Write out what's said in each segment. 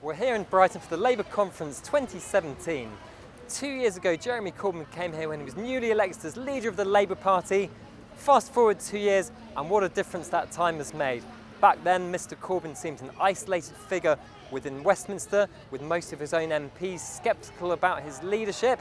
We're here in Brighton for the Labour Conference 2017. 2 years ago, Jeremy Corbyn came here when he was newly elected as leader of the Labour Party. Fast forward 2 years, and what a difference that time has made. Back then, Mr Corbyn seemed an isolated figure within Westminster, with most of his own MPs sceptical about his leadership.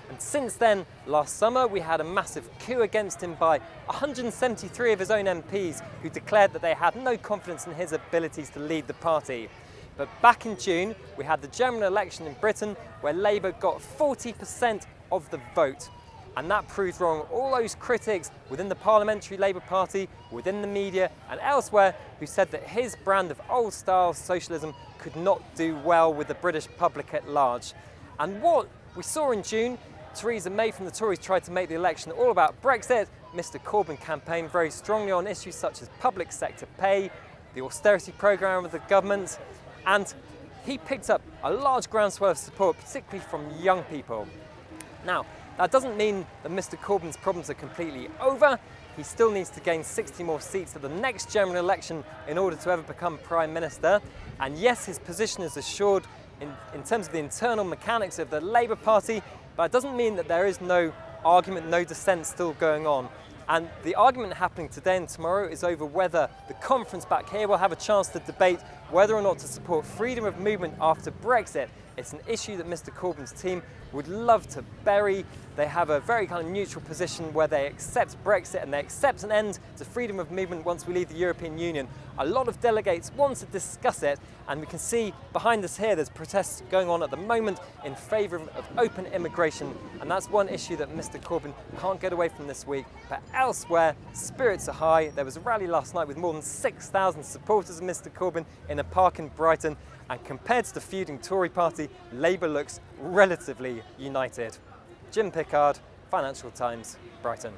And since then, last summer, we had a massive coup against him by 173 of his own MPs who declared that they had no confidence in his abilities to lead the party. But back in June, we had the general election in Britain where Labour got 40% of the vote. And that proved wrong all those critics within the Parliamentary Labour Party, within the media and elsewhere who said that his brand of old-style socialism could not do well with the British public at large. And what we saw in June, Theresa May from the Tories tried to make the election all about Brexit. Mr Corbyn campaigned very strongly on issues such as public sector pay, the austerity programme of the government, and he picked up a large groundswell of support, particularly from young people. Now, that doesn't mean that Mr Corbyn's problems are completely over. He still needs to gain 60 more seats at the next general election in order to ever become Prime Minister. And yes, his position is assured in terms of the internal mechanics of the Labour Party, but it doesn't mean that there is no argument, no dissent still going on. And the argument happening today and tomorrow is over whether the conference back here will have a chance to debate whether or not to support freedom of movement after Brexit. It's an issue that Mr Corbyn's team would love to bury. They have a very kind of neutral position where they accept Brexit and they accept an end to freedom of movement once we leave the European Union. A lot of delegates want to discuss it, and we can see behind us here there's protests going on at the moment in favour of open immigration, and that's one issue that Mr Corbyn can't get away from this week. But elsewhere, spirits are high. There was a rally last night with more than 6,000 supporters of Mr Corbyn in a park in Brighton, and compared to the feuding Tory party, Labour looks relatively united. Jim Pickard, Financial Times, Brighton.